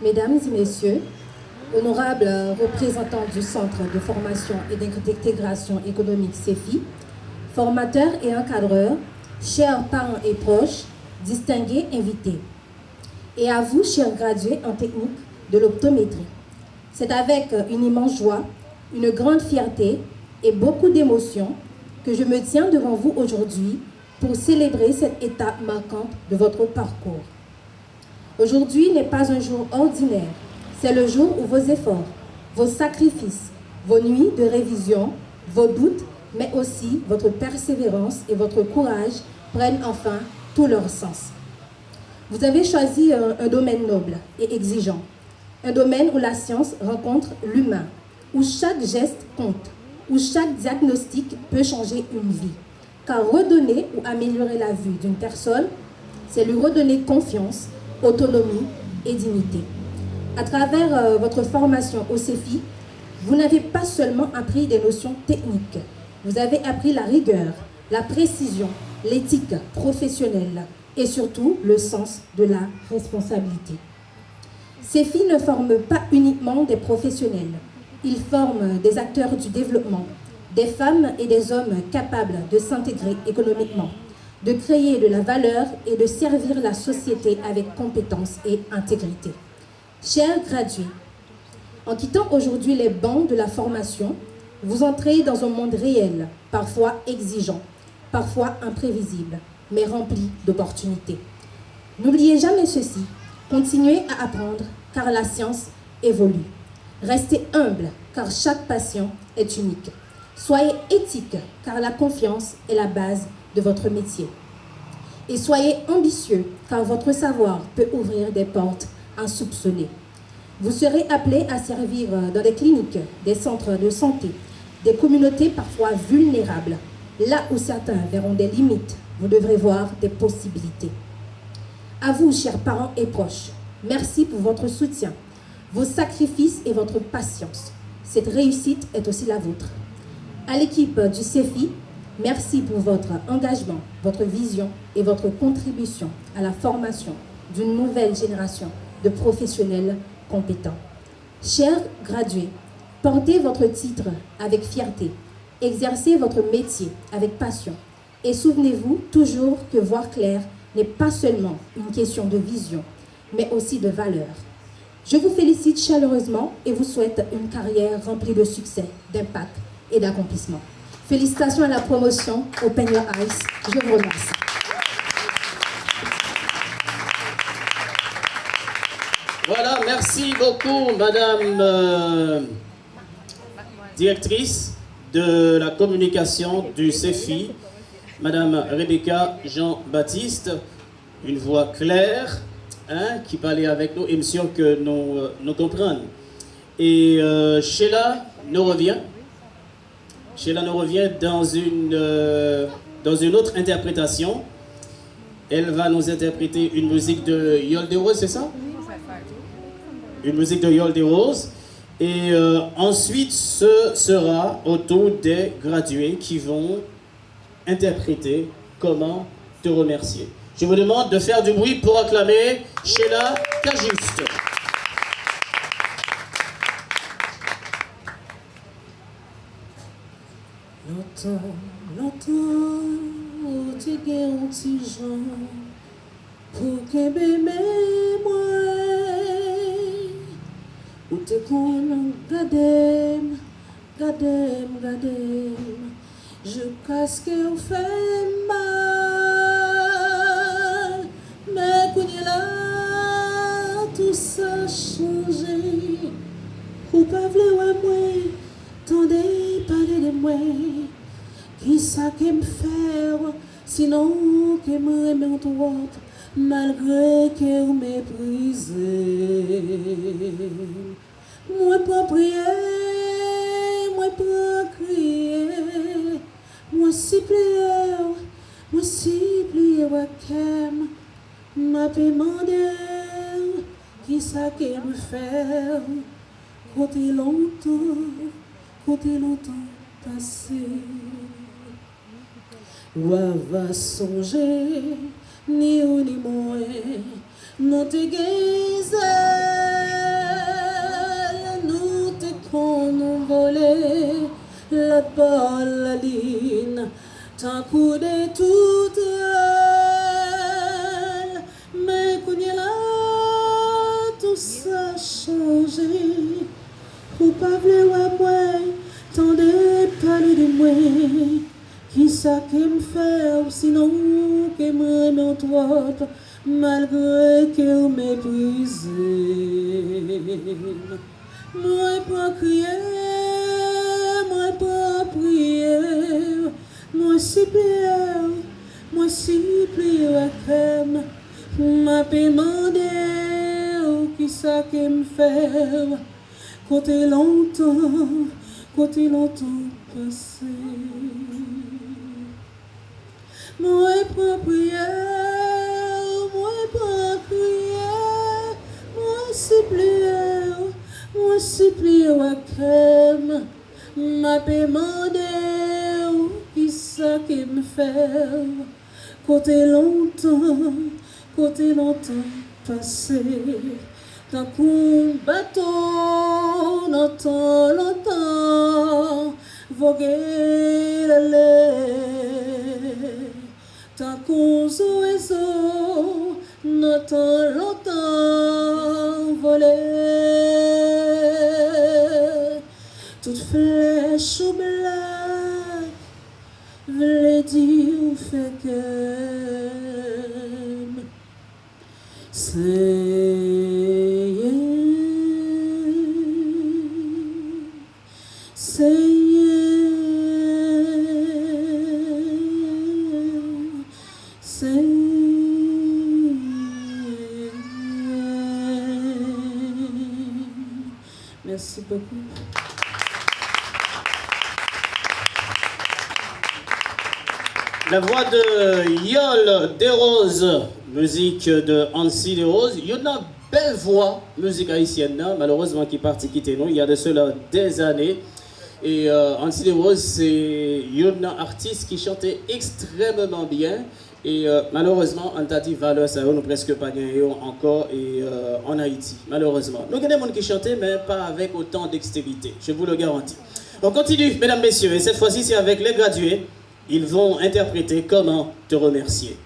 Mesdames et messieurs, honorables représentants du Centre de formation et d'intégration économique CEFI, formateurs et encadreurs, chers parents et proches, distingués invités, et à vous, chers gradués en technique de l'optométrie. C'est avec une immense joie, une grande fierté et beaucoup d'émotion que je me tiens devant vous aujourd'hui pour célébrer cette étape marquante de votre parcours. Aujourd'hui n'est pas un jour ordinaire, c'est le jour où vos efforts, vos sacrifices, vos nuits de révision, vos doutes, mais aussi votre persévérance et votre courage prennent enfin tout leur sens. Vous avez choisi un domaine noble et exigeant, un domaine où la science rencontre l'humain, où chaque geste compte, où chaque diagnostic peut changer une vie. Car redonner ou améliorer la vue d'une personne, c'est lui redonner confiance, autonomie et dignité. À travers votre formation au CEFI, vous n'avez pas seulement appris des notions techniques, vous avez appris la rigueur, la précision, l'éthique professionnelle et surtout le sens de la responsabilité. CEFI ne forme pas uniquement des professionnels, il forme des acteurs du développement, des femmes et des hommes capables de s'intégrer économiquement, de créer de la valeur et de servir la société avec compétence et intégrité. Chers gradués, en quittant aujourd'hui les bancs de la formation, vous entrez dans un monde réel, parfois exigeant, parfois imprévisible, mais rempli d'opportunités. N'oubliez jamais ceci, continuez à apprendre car la science évolue. Restez humble car chaque patient est unique. Soyez éthique car la confiance est la base de votre métier. Et soyez ambitieux car votre savoir peut ouvrir des portes insoupçonnées. Vous serez appelés à servir dans des cliniques, des centres de santé, des communautés parfois vulnérables. Là où certains verront des limites, vous devrez voir des possibilités. À vous, chers parents et proches, merci pour votre soutien, vos sacrifices et votre patience. Cette réussite est aussi la vôtre. À l'équipe du CEFI, merci pour votre engagement, votre vision et votre contribution à la formation d'une nouvelle génération de professionnels compétents. Chers gradués, portez votre titre avec fierté, exercez votre métier avec passion et souvenez-vous toujours que voir clair n'est pas seulement une question de vision, mais aussi de valeur. Je vous félicite chaleureusement et vous souhaite une carrière remplie de succès, d'impact et d'accomplissement. Félicitations à la promotion Open Your Eyes. Je vous remercie. Voilà, merci beaucoup, Madame directrice de la communication du CEFI, Madame Rebecca Jean-Baptiste, une voix claire, qui parlait avec nous, et sûr que nous comprenons. Et Sheila nous revient. Sheila nous revient dans une autre interprétation. Elle va nous interpréter une musique de Yol de Rose, c'est ça? Une musique de Yol de Rose. Et ensuite, ce sera au tour des gradués qui vont interpréter Comment te remercier. Je vous demande de faire du bruit pour acclamer Sheila Cajuste. Longtemps, ou te gen un petit Jean pour que bébé moi ou te kon gadem, je casse que ou fait mal, mais qu'on est là, tout ça changé, ou pas vle ouais moi, tendez parler de moi. Qui ça qui me faire, sinon que me remet trop, malgré que vous méprisez. Moi pas prier, moi pas crier, moi supplier wakem, m'a demandé qui ça qui me faire, côté longtemps passé. Ou va songer, ni ou ni moins, non te gaze. quatre par la ligne, tant coup de toute elle. Mais qu'on y est là, tout ça changé. Ou pas vouloir moi, tant de parler de moi. Qui ça qui me fait, sinon que moi non trop, malgré que méprise. Moi pas crier, moi pas prier, moi supplier comme m'a demandé qui ça qui me fait, côté longtemps passé. Moi pas prier, moi pas crier, moi supplier comme m'a demandé qui ça qui me fait, côté longtemps passé. Tant qu'on bateau longtemps voguer l'aller. Tant qu'on oiseau longtemps voler. Toute flèche ou blague veut dire fait que Merci beaucoup. La voix de Yol Desroses, musique de Hansi Desroses. Il y a une belle voix, musique haïtienne, malheureusement qui est partie quitter nous il y a de cela des années. Et Hansi Desroses, c'est une artiste qui chantait extrêmement bien. Et malheureusement, on t'a dit valeur, ça nous presque pas gagné encore et, en Haïti, malheureusement. Nous avons des gens qui chantaient, mais pas avec autant d'extérité, je vous le garantis. On continue, mesdames, messieurs, et cette fois-ci, c'est avec les gradués. Ils vont interpréter Comment te remercier.